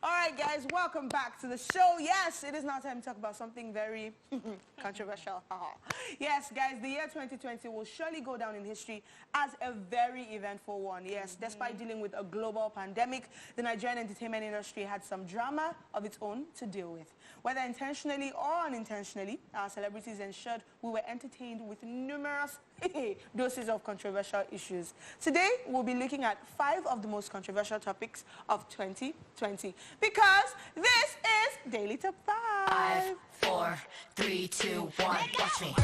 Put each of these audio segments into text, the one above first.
All right, guys, welcome back to the show. Yes, it is now time to talk about something very controversial. Yes, guys, the year 2020 will surely go down in history as a very eventful one. Yes, despite dealing with a global pandemic, the Nigerian entertainment industry had some drama of its own to deal with. Whether intentionally or unintentionally, our celebrities ensured we were entertained with numerous doses of controversial issues. Today, we'll be looking at 5 of the most controversial topics of 2020. Because this is Daily Top 5. 5, 4, 3, 2, 1, watch me.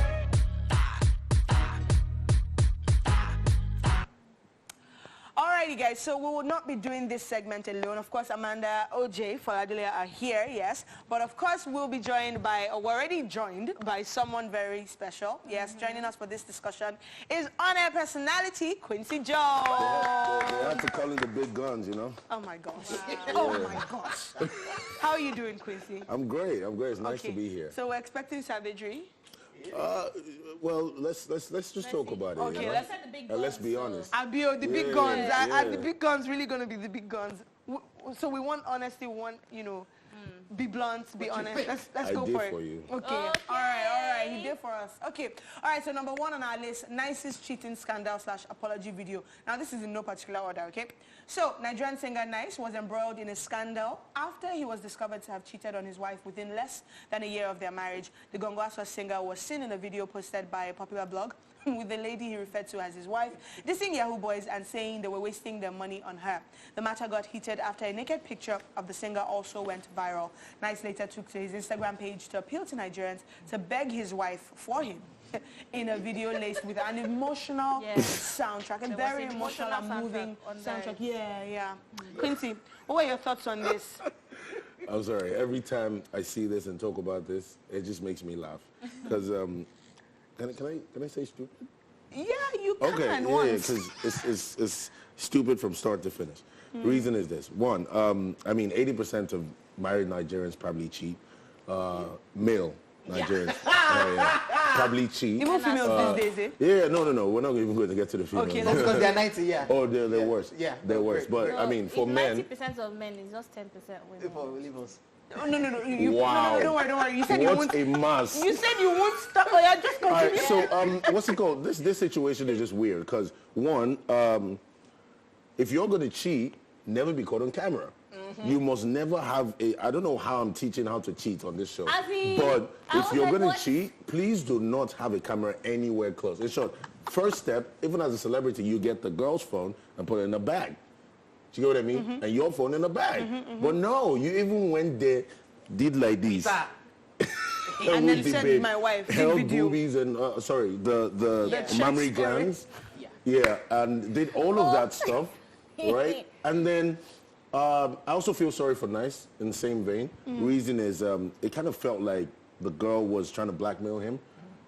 Alrighty, guys, so we will not be doing this segment alone. Of course, Amanda, OJ, Faladule are here, yes. But of course, we'll be joined by, or we're already joined by someone very special. Yes, joining us for this discussion is on-air personality, Quincy Jonze. They had to call in the big guns, you know? Oh my gosh. Wow. Oh my gosh. How are you doing, Quincy? I'm great. It's nice to be here. So we're expecting savagery? Well, let's just talk about it. Okay, you know? Let's be honest. I'll be the big guns. Are the big guns really going to be the big guns? So we want honesty, we want, you know, be blunt, be honest. Let's go for it. For you. Okay. All right. He did for us. Okay. All right, so number 1 on our list, nicest cheating scandal / apology video. Now, this is in no particular order, okay? So, Nigerian singer Nice was embroiled in a scandal after he was discovered to have cheated on his wife within less than a year of their marriage. The Gongwaswa singer was seen in a video posted by a popular blog with the lady he referred to as his wife, dissing Yahoo boys and saying they were wasting their money on her. The matter got heated after a naked picture of the singer also went viral. Nice later took to his Instagram page to appeal to Nigerians to beg his wife for him in a video laced with an emotional soundtrack, a very emotional and moving soundtrack. Yeah. Quincy, what were your thoughts on this? I'm sorry. Every time I see this and talk about this, it just makes me laugh. Because, can I say stupid? Yeah, you can. Okay, because it's stupid from start to finish. Reason is this. 1, I mean, 80% of married Nigerians probably cheat. Male Nigerians probably cheat. Even females these days, eh? Yeah, no. We're not even going to get to the females. Okay, that's because they're 90, yeah. Oh, they're worse. Yeah, they're worse. But, No, I mean, for men... 90% of men, it's just 10% women. For believers. No. Wow. No, don't worry. You said you won't. What a mass. You said you won't stop. Oh, yeah, just continue. All right, so what's it called? This situation is just weird because 1, if you're going to cheat, never be caught on camera. You must never have a... I don't know how I'm teaching how to cheat on this show. But if you're going to cheat, please do not have a camera anywhere close. In short, first step, even as a celebrity, you get the girl's phone and put it in a bag. Do you get what I mean? And your phone in a bag. But no, you even went there, did like this. And then sent my wife held video. boobies and, the mammary glands. Yeah, and did all of that stuff, right? And then... I also feel sorry for Nice in the same vein. Reason is it kind of felt like the girl was trying to blackmail him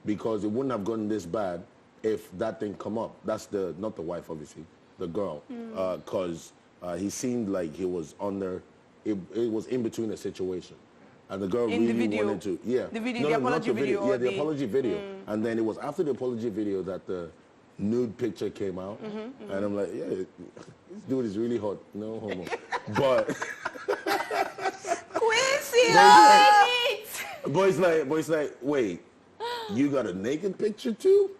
because it wouldn't have gotten this bad if that didn't come up. That's not the wife, obviously, the girl. Because he seemed like he was under, it was in between a situation. And the girl really wanted to, The video, the apology video. Yeah, the apology video. And then it was after the apology video that the nude picture came out. And I'm like, yeah, this dude is really hot. No homo. But... Quincy! But it's like, wait, you got a naked picture too?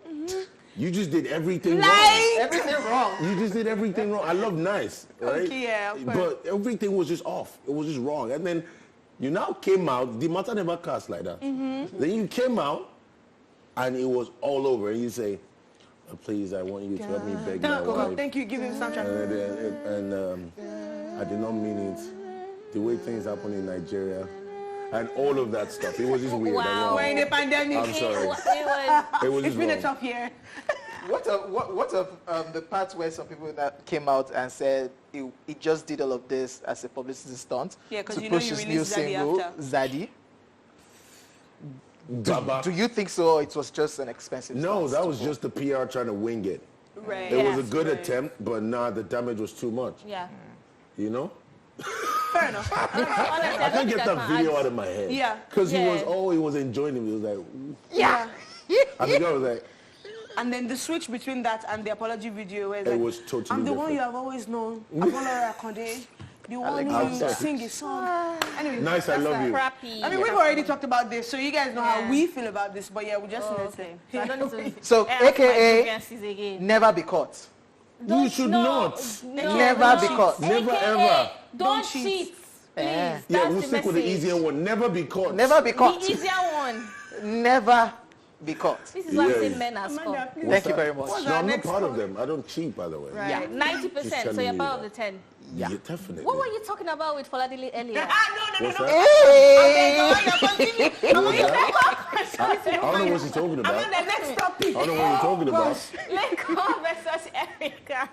You just did everything wrong. Everything wrong. You just did everything wrong. I love Nice, right? Okay, yeah, of course. But everything was just off. It was just wrong. And then you now came out, the matter never cast like that. Then you came out and it was all over. And you say, please, I want you to help me beg my wife. Thank you, give him soundtrack. And I did not mean it. The way things happen in Nigeria and all of that stuff. It was just weird. Wow. We're in a pandemic. I'm sorry. It's been a tough year. What of the parts where some people that came out and said he just did all of this as a publicity stunt to push his new single, Zaddy? Do you think so, or it was just an expensive No, stunt that was just the PR trying to wing it. Right. It was a good attempt, but the damage was too much. Yeah. You know? Fair enough. I can't get that video out of my head. Yeah. Because he was enjoying it. He was like, yeah. I think I was like... And then the switch between that and the apology video, where it was totally I'm the different. one you have always known. Apollo Akonde. The one who sing a song. Anyway, Nice, I love you. Crappy. I mean, we've already talked about this, so you guys know how we feel about this. But yeah, we just need okay. to. So I don't need to So, air my AKA, grievances again. never be caught. You should not. Never be caught. Never AKA, ever. Don't cheat. Please. Yeah. Yeah, That's we'll the stick with the message. easier one. Never be caught. Never be caught. The easier one. Never be caught. This is why Yeah. I say men are scum. Amanda, please. Thank you very much. What's No, our I'm not next part of one? them. I don't cheat, by the way. Right. Yeah. 90%. So telling you're you part of that. the 10. Yeah, definitely. What were you talking about with Foladili earlier? No. What's that? Hey! I don't know what she's talking about. Amanda, next topic. I don't know what you're talking about. Laycon versus Erica.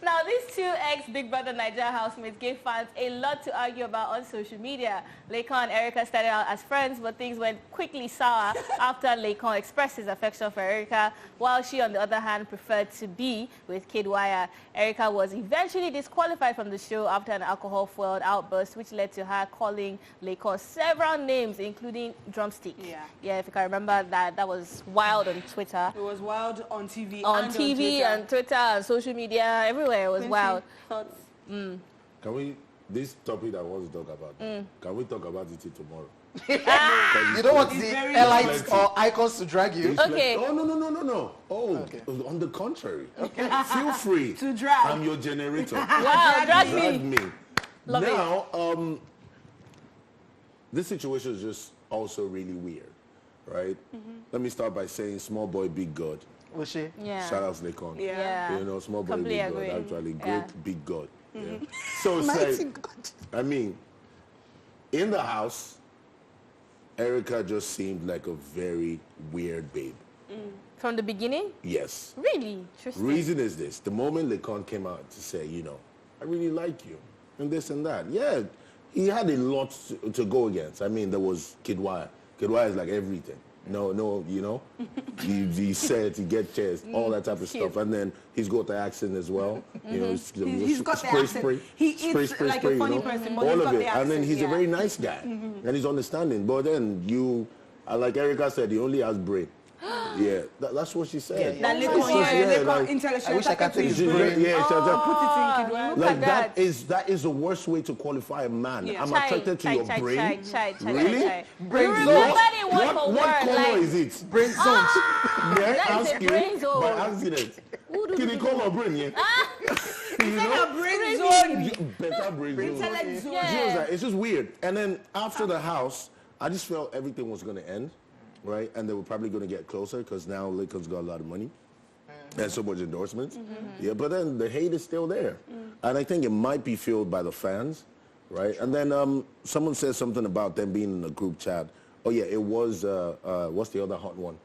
Now, these two ex-Big Brother Nigeria housemates gave fans a lot to argue about on social media. Laycon and Erica started out as friends, but things went quickly sour after Laycon expressed his affection for Erica, while she, on the other hand, preferred to be with Kid Wire. Erica was eventually disqualified from the show after an alcohol-fueled outburst, which led to her calling Laycon several names, including drumstick. Yeah, if you can remember that, that was wild on Twitter. It was wild on TV. On and TV Twitter. and Twitter and social media, everywhere it was Quincy, wild. thoughts? Can we, this topic that I want to talk about, can we talk about it till tomorrow? You don't want the very elites plenty. or icons to drag you? Okay. Oh, no. Oh, Okay. on the contrary. Feel free. To drag. I'm your generator. Wow, drag Drag me. me. Love it. Now, this situation is just also really weird, right? Let me start by saying small boy, big God. Was she? Yeah. Shout out to Laycon. Yeah. You know, small boy, Completely big agree. God. Actually, great, Yeah. big God. Yeah. So it's like, I mean, in the house, Erica just seemed like a very weird babe. From the beginning? Yes. Really? Interesting. Reason is this. The moment Laycon came out to say, you know, I really like you, and this and that. Yeah, he had a lot to go against. I mean, there was Kid Wire. Kid Wire is like everything. No, you know, he said to get chest, all that type of stuff. And then he's got the accent as well. You know, He's got the accent. He eats like a funny person, but all he's of got it. the accent. And then he's yeah. a very nice guy, and he's understanding. But then you, like Erica said, he only has brain. Yeah, that's what she said. Yeah, That yeah. Laycon, Yeah, Laycon like- intellectual. I wish I could take his She- brain. Yeah, she said, Put it in Kid Wire. Look like at that is the worst way to qualify a man. Yeah. I'm Chai, attracted to chai, your chai, brain. chai, Really? Brain You zone. remember the word for What word, color like, is it? Brain zones. May I that is ask a you brain zone. by accident? Can you call her brain? Yeah. You know? Brain zone. Better brain zone. Intellect zone. Yeah. She was like, it's just weird. And then after the house, I just felt everything was going to end, right? And they were probably going to get closer because now Laycon's got a lot of money and so much endorsements. Yeah, but then the hate is still there. And I think it might be fueled by the fans, right? And then someone said something about them being in a group chat. Oh, yeah, it was, what's the other hot one?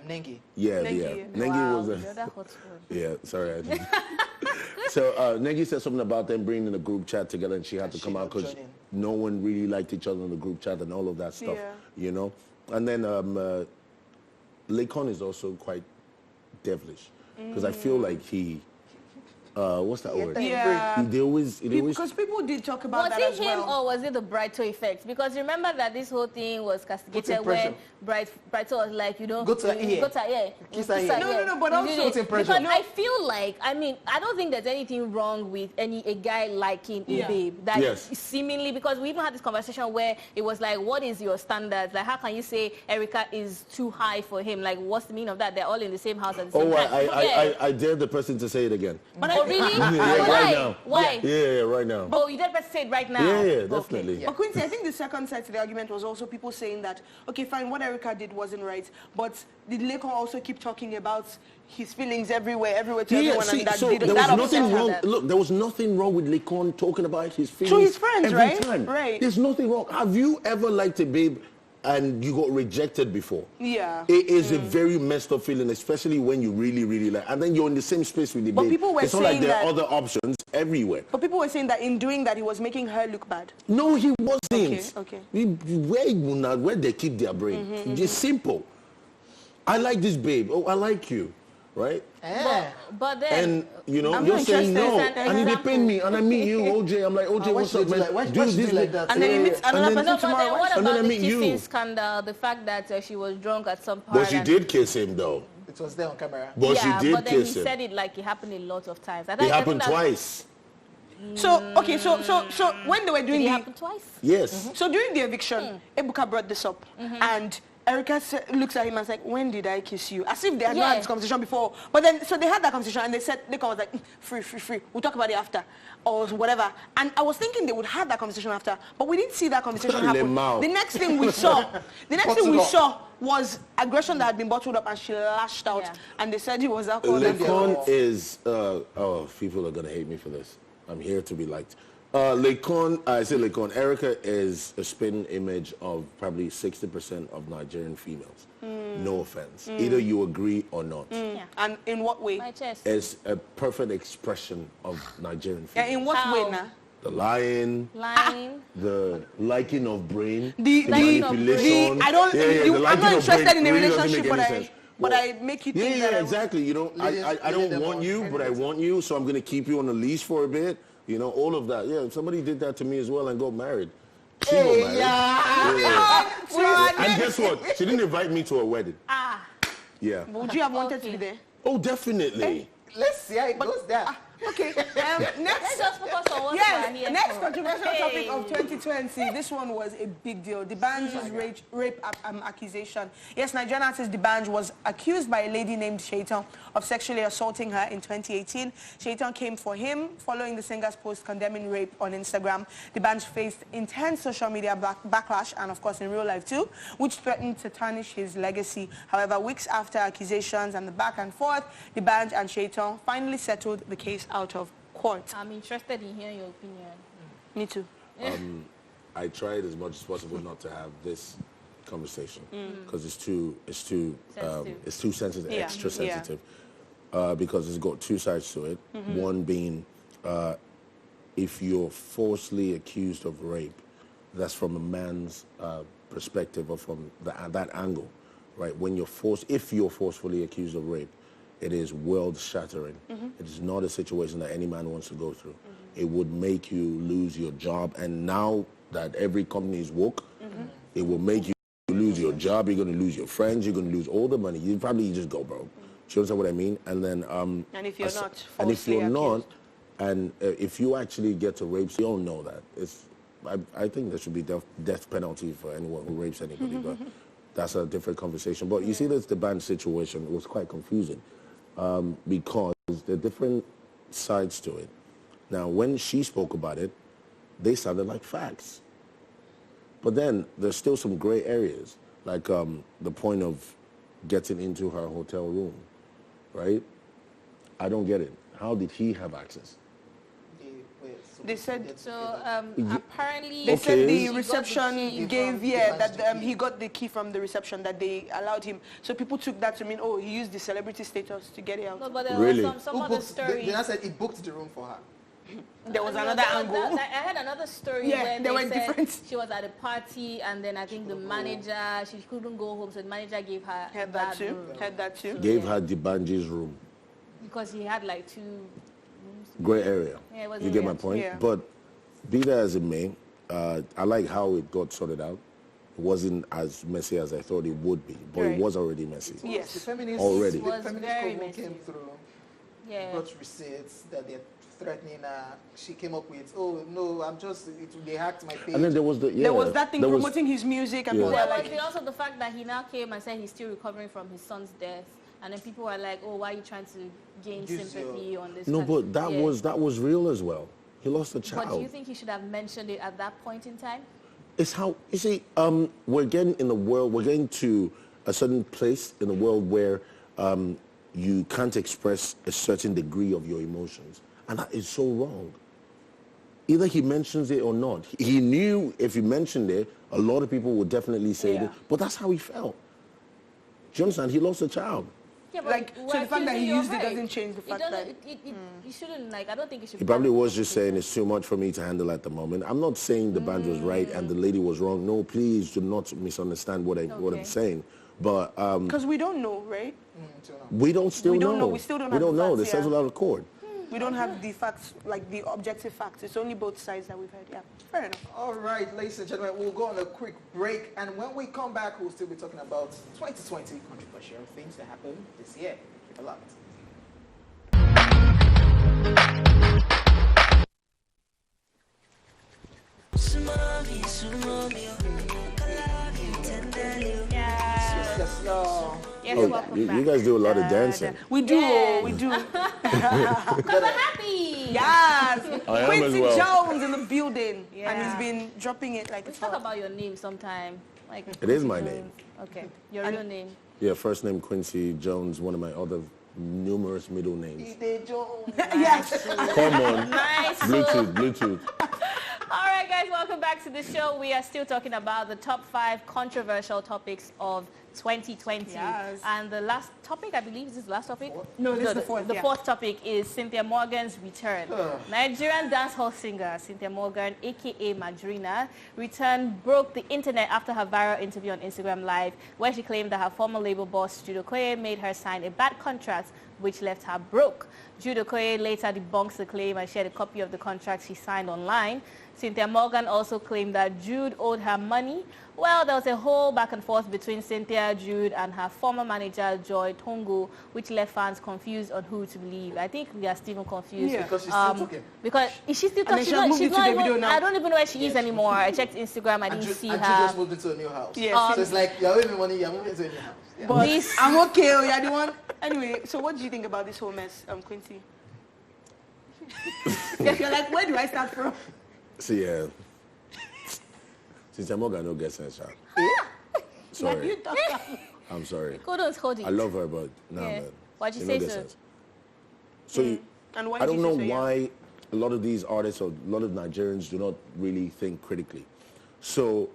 Nengi. Yeah, Nengi. yeah. Wow. Nengi was The a... other hot one. Yeah, sorry. I didn't. So Nengi said something about them being in a group chat together, and she had to she come out not because joining. no one really liked each other in the group chat and all of that stuff, Yeah. you know. And then Laycon is also quite devilish because I feel like he, what's that word? Yeah. They always. Because people did talk about Was that it as him well. or was it the Brighto effect? Because remember that this whole thing was castigated impression? when Brighto was like, you know, Go to her ear. Go to her ear. Kiss her ear. No, but You also- did it. Put impression. Because No. I feel like, I mean, I don't think there's anything wrong with a guy liking a Yeah. babe. That Yes. seemingly, because we even had this conversation where it was like, what is your standards? Like, how can you say Erica is too high for him? Like, what's the meaning of that? They're all in the same house at the same Oh, time. I dare the person to say it again. But oh, really? Yeah, Why? right now. Why? Yeah, right now. Oh, you did better say it right now. Yeah, Okay. definitely. But Quincy, I think the second side to the argument was also people saying that, okay, fine, what Erica did wasn't right, but did Laycon also keep talking about his feelings everywhere to everyone, see, and that so did there that was upset nothing her. wrong. Look, there was nothing wrong with Laycon talking about his feelings To his friends, every right? time. Right. There's nothing wrong. Have you ever liked a babe and you got rejected before? Yeah. It is a very messed up feeling, especially when you really, really like, and then you're in the same space with the But babe. people were it's not like saying there are that- other options everywhere. But people were saying that in doing that, he was making her look bad. No, he wasn't. Okay. Where they keep their brain? It's simple. I like this babe. Oh, I like you, right? But then, And you know, I'm you're not saying interested. no, An and he example. pain me, and I meet you, OJ. I'm like, OJ, why what's should up, you man? like- why Do should you this, like that? And then he meets another and then- person no, but then tomorrow. what And then about I the meet you. kissing scandal? The fact that she was drunk at some part. But she and- did kiss him, though. It was there on camera. But yeah, she did but then kiss he him. said it like it happened a lot of times. I It think happened that- twice. So, okay, so when they were doing Did it the... happen twice? Yes. So during the eviction, Ebuka brought this up, and Erica looks at him and was like, when did I kiss you? As if they had not had this conversation before. But then, so they had that conversation, and they said, Laycon was like, free. We'll talk about it after, or whatever. And I was thinking they would have that conversation after, but we didn't see that conversation happen. The next thing we saw, was aggression that had been bottled up, and she lashed out, and they said he was alcohol. Laycon is, oh, people are gonna hate me for this. I'm here to be liked. Laycon, I say Laycon, Erica is a spin image of probably 60% of Nigerian females. No offense. Either you agree or not. Yeah. And in what way? My chest. It's a perfect expression of Nigerian Yeah, females. in what way now? The lying, the liking of brain, The manipulation. I'm not interested in a really doesn't relationship, make any sense. but I make you think that exactly. You know, I don't want you, but I want you, so I'm going to keep you on a leash for a bit. You know, all of that. Yeah, somebody did that to me as well and got married. She got married. And guess what? She didn't invite me to her wedding. Yeah. Would you have wanted to be there? Oh, definitely. Let's see how it goes there. Okay. Let's Next. just focus on what we are here Next for. controversial topic of 2020. This one was a big deal. Dbanj's rape accusation. Yes, Nigerian artist Dbanj was accused by a lady named Seyitan of sexually assaulting her in 2018. Seyitan came for him following the singer's post condemning rape on Instagram. Dbanj faced intense social media backlash, and of course in real life too, which threatened to tarnish his legacy. However, weeks after accusations and the back and forth, Dbanj and Seyitan finally settled the case out of court. I'm interested in hearing your opinion. Me too. I tried as much as possible not to have this conversation because it's too sensitive, extra sensitive, because it's got two sides to it. One being, if you're falsely accused of rape, that's from a man's perspective or from that angle, right? When if you're forcefully accused of rape, it is world-shattering. It is not a situation that any man wants to go through. It would make you lose your job, and now that every company is woke, it will make you lose your job, you're going to lose your friends, you're going to lose all the money. You probably just go broke. Do you understand what I mean? And then... and if you're not and if you're not, accused. and if you actually get to rape, you don't know that. I think there should be death penalty for anyone who rapes anybody, but that's a different conversation. But you see, that's the Dbanj situation. It was quite confusing. Because there are different sides to it. Now, when she spoke about it, they sounded like facts. But then there's still some gray areas, like the point of getting into her hotel room, right? I don't get it. How did he have access? They said... So, apparently... They said the reception gave, that he got the key from the reception, that they allowed him. So people took that to mean, oh, he used the celebrity status to get it out. No, but there Really? was some other story. They said he booked the room for her. There was another angle. I had another story Yeah, where they were said different. she was at a party, and then I think the manager, she couldn't go home, so the manager gave her Had that too. Had that too. Gave her Dbanj's room. because he had like 2 rooms. Gray area. Yeah, it was You get my point? Yeah. But be that as it may, I like how it got sorted out. It wasn't as messy as I thought it would be, but Right. it was already messy. Yes. The feminists, Already. It was the feminist very couple messy. came through, Yeah. brought receipts that they're threatening her. She came up with, oh no, they hacked my page. And then there was There was that thing promoting his music, and Yeah. people There were was like, also the fact that he now came and said he's still recovering from his son's death. And then people were like, oh, why are you trying to gain Use sympathy on this? No, kind but of- that Yeah. was real as well. He lost a But do child. you think he should have mentioned it at that point in time? It's how, you see, we're getting in the world, we're getting to a certain place in the world where you can't express a certain degree of your emotions. And that is so wrong. Either he mentions it or not. He knew if he mentioned it, a lot of people would definitely say Yeah. it. But that's how he felt. Do you understand? He lost a child. Yeah, but Like, so we're the fact that he accusing you of used it rape. doesn't change the fact doesn't- that- You shouldn't, like, I don't think it should He be probably part of was the just saying conversation. it's too much for me to handle at the moment. I'm not saying the band was right and the lady was wrong. No, please do not misunderstand what I'm Okay. saying. But because we don't know, right? we don't still We know. don't know. We still don't We have don't the know. facts, They settled yeah. out of court. We don't have the facts, like the objective facts. It's only both sides that we've heard. Yeah, fair enough. All right, ladies and gentlemen, we'll go on a quick break, and when we come back, we'll still be talking about 2020 controversial things that happened this year. Keep it locked. Yes, Oh, welcome you back. guys do a lot of dancing. We do, Yes. we do. Because we're happy. Yes. I am as Quincy well. Jonze in the building. Yeah. And he's been dropping it like it's Talk hot. about your name sometime. Like It is Quincy my Jones. name. Okay, your real name. Yeah, first name Quincy Jonze, one of my other numerous middle names. Yes. Come on. Nice. Bluetooth. All right, guys, welcome back to the show. We are still talking about the top 5 controversial topics of 2020. Yes. And the last topic, I believe, is this the last topic? No, this is the fourth, The yeah. fourth topic is Cynthia Morgan's return. Nigerian dancehall singer Cynthia Morgan, a.k.a. Madrina, broke the internet after her viral interview on Instagram Live, where she claimed that her former label boss, Jude made her sign a bad contract which left her broke. Jude later debunks the claim and shared a copy of the contract she signed online. Cynthia Morgan also claimed that Jude owed her money. Well, there was a whole back and forth between Cynthia, Jude, and her former manager, Joy Tongo, which left fans confused on who to believe. I think we are still confused. Yeah. Because she's still talking. Because is she still And then talking? she has moved into the video now. I don't even know where she is anymore. I checked Instagram. I And didn't see Jude her. just moved into a new house. Yes. So it's like, you're owing me money, you're moving into a new house. Yeah. But This- I'm okay. Oh, you're the one. Anyway, so what do you think about this whole mess, Quincy? You're like, where do I start from? See, Cynthia Morgan no get sense, Sorry. I'm sorry. Kudos, hold it. I love her, but nah, Yeah. man. Why'd you She say no get so? sense. So And why I did don't you know say so, yeah? why a lot of these artists or a lot of Nigerians do not really think critically. So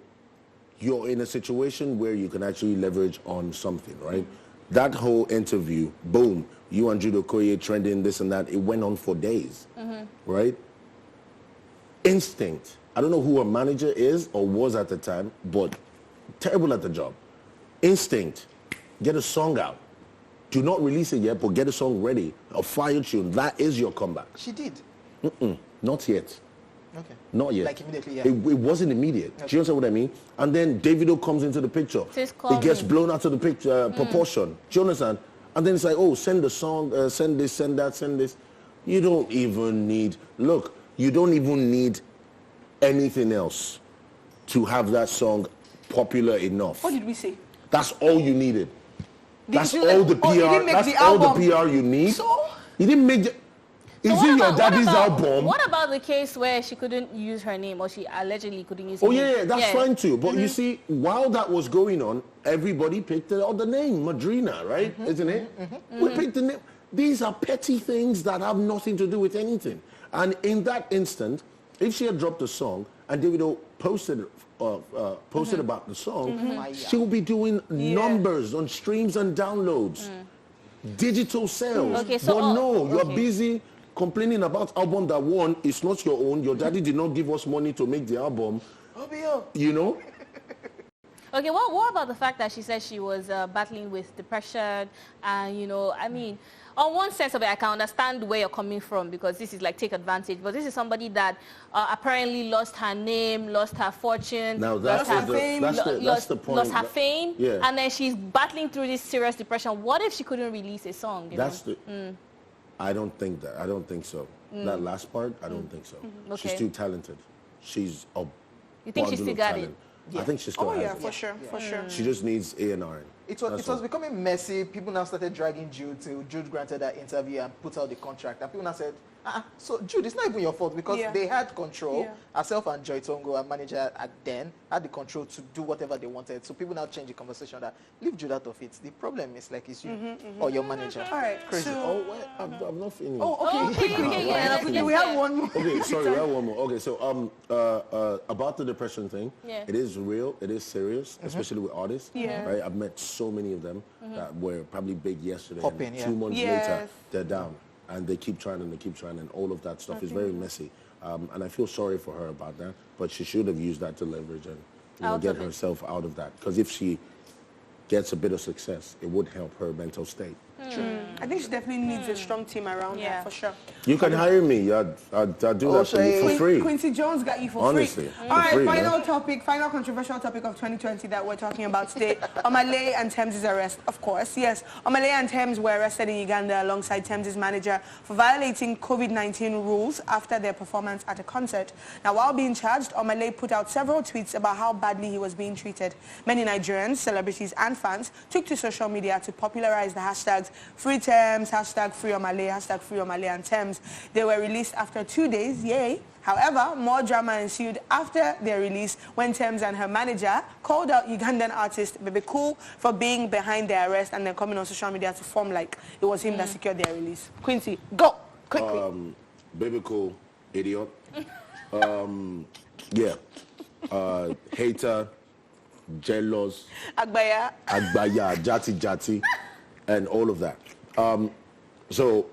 you're in a situation where you can actually leverage on something, right? That whole interview, boom, you and Jude Okoye trending this and that, it went on for days, right? Instinct. I don't know who her manager is or was at the time, but terrible at the job. Instinct. Get a song out. Do not release it yet, but get a song ready. A fire tune. That is your comeback. She did. Not yet. Okay. Not yet. Like immediately, yeah. It wasn't immediate. Do you understand what I mean? And then Davido comes into the picture. Says, It "Call gets me." blown out of the picture proportion. Do you understand? And then it's like, oh, send the song, send this, send that, send this. You don't even need, look, you don't even need anything else to have that song popular enough. What did we say? That's all you needed. That's you- all the oh, you PR. didn't make That's the all the album. PR you need. So? You didn't make the. Is So it your daddy's album? What about the case where she couldn't use her name, or she allegedly couldn't use her Oh name? yeah, that's fine too. But you see, while that was going on, everybody picked the other name, Madrina, right? Isn't it? We picked the name. These are petty things that have nothing to do with anything. And in that instant, if she had dropped a song and Davido posted about the song, she would be doing numbers on streams and downloads, digital sales. Okay, so but no, you're busy complaining about album that won. It's not your own. Your daddy did not give us money to make the album. You know? Okay, well, what about the fact that she said she was battling with depression and, you know, I mean, on one sense of it, I can understand where you're coming from because this is like take advantage. But this is somebody that apparently lost her name, lost her fortune, Now lost her fame, that's the point. lost her fame, Yeah. and then she's battling through this serious depression. What if she couldn't release a song? You That's know? the. I don't think that. I don't think so. That last part, I don't think so. She's Okay. too talented. She's a. You think she bundle still of got talent. it? I think she still Oh has yeah, it. for sure, for sure. She just needs A&R. It That's was all. becoming messy. People now started dragging Jude till Jude granted that interview and put out the contract. And people now said, so Jude, it's not even your fault because Yeah. they had control. Yeah. Herself and Joy Tongo, our manager at then, had the control to do whatever they wanted. So people now change the conversation that leave Jude out of it. The problem is like it's you or your manager. All right, Crazy. so- Oh, wait, I'm not finished. Oh, okay. Okay, yeah, let's We have one more. Okay, sorry, we have one more. Okay, so about the depression thing, Yeah. it is real, it is serious, especially with artists. Yeah. Right, I've met so many of them that were probably big yesterday. Popping, and yeah. 2 months Yes. later, they're down, and they keep trying and they keep trying, and all of that stuff is very messy. And I feel sorry for her about that, but she should have used that to leverage and Out get of it. herself out of that. Because if she gets a bit of success, it would help her mental state. I think she definitely needs a strong team around her, for sure. You can hire me. I'd do that for you for free. Quincy Jonze got you for Honestly, free. All right, final topic, final controversial topic of 2020 that we're talking about today. Omahlay and Thames' arrest, of course. Yes, Omahlay and Thames were arrested in Uganda alongside Thames' manager for violating COVID-19 rules after their performance at a concert. Now, while being charged, Omahlay put out several tweets about how badly he was being treated. Many Nigerians, celebrities and fans took to social media to popularize the hashtags Free Thames, hashtag Free Omahlay, hashtag Free Omahlay and Thames. They were released after 2 days, yay. However, more drama ensued after their release when Thames and her manager called out Ugandan artist Bebe Cool for being behind their arrest and then coming on social media to form like it was him that secured their release. Quincy, go, quickly. Bebe Cool, idiot. Yeah. Hater, jealous, Agbaya, jati, and all of that. So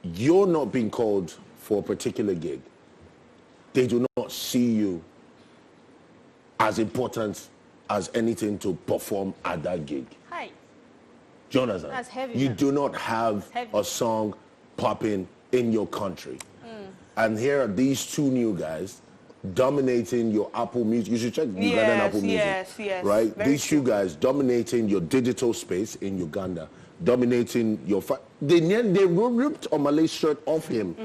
you're not being called for a particular gig. They do not see you as important as anything to perform at that gig. Hi. Do you understand? That's heavy. You do not have a song popping in your country. And here are these two new guys dominating your Apple Music. You should check Ugandan Apple Music. Yes. Right? Very These two guys dominating your digital space in Uganda, dominating your... They ripped Omalay's shirt off him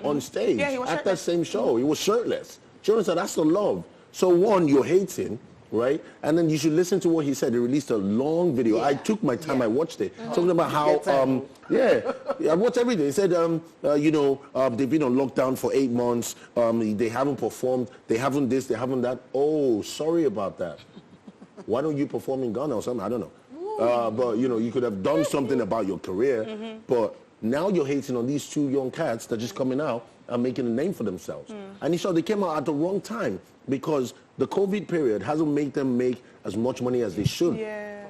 on stage at that same show. He was shirtless. Do you understand? That's the love. So one, you're hating, right? And then you should listen to what he said. He released a long video. I took my time. I watched it. Talking about how, I watched everything. He said, they've been on lockdown for 8 months. They haven't performed. They haven't this. They haven't that. Oh, sorry about that. Why don't you perform in Ghana or something? I don't know. But, you could have done something about your career. But now you're hating on these two young cats that are just coming out and making a name for themselves. And they came out at the wrong time because the COVID period hasn't made them make as much money as they should. Yeah.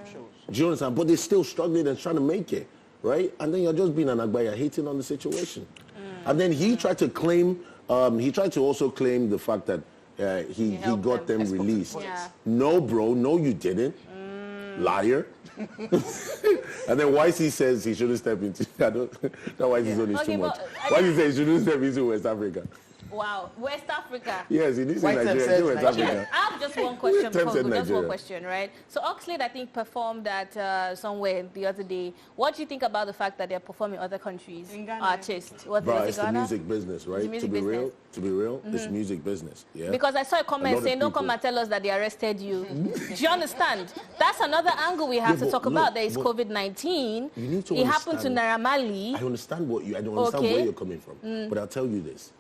Do you understand? But they're still struggling and trying to make it, right? And then you're just being an Agbaya hating on the situation. And then he tried to claim, he tried to also claim the fact that he got them released. Yeah. No, bro, no, you didn't. Liar. And then YC says he shouldn't step into, that YC's on is too much. YC says he shouldn't step into West Africa. Wow, West Africa. Yes, it is in Nigeria. West Africa. I have just one question before we go. Just one Nigeria. question, right? So Oxlade, I think, performed at somewhere the other day. What do you think about the fact that they're performing other countries? Artists. It's the music business, right? To be real, it's music business. Yeah. Because I saw a comment saying, don't come and tell us that they arrested you. Do you understand? That's another angle we have to talk about. There is COVID-19. It happened to Naira Marley. I understand I don't understand where you're coming from. But I'll tell you this.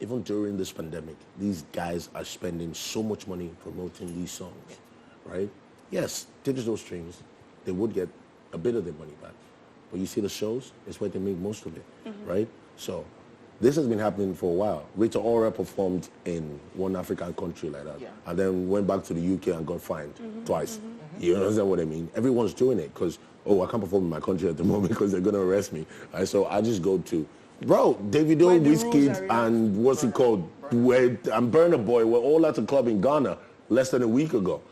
Even during this pandemic, these guys are spending so much money promoting these songs, right? Yes, digital streams, they would get a bit of their money back. But you see the shows, it's where they make most of it, right? So this has been happening for a while. Rita Ora performed in one African country like that, and then went back to the UK and got fined twice. You understand what I mean? Everyone's doing it because, I can't perform in my country at the moment because they're going to arrest me. Right? So I just go to... Bro, Davido, Wizkid, and what's it called? And Burna Boy were all at a club in Ghana less than a week ago.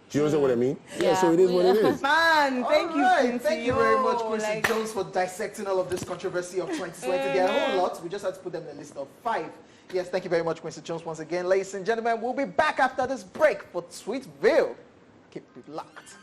Do you understand what I mean? Yeah, so it is what it is. Man, thank you, Quincy. Thank you very much, Quincy Jonze, for dissecting all of this controversy of 2020. There are a whole lot. We just had to put them in a list of 5. Yes, thank you very much, Quincy Jonze, once again. Ladies and gentlemen, we'll be back after this break for Sweetville. Keep it locked.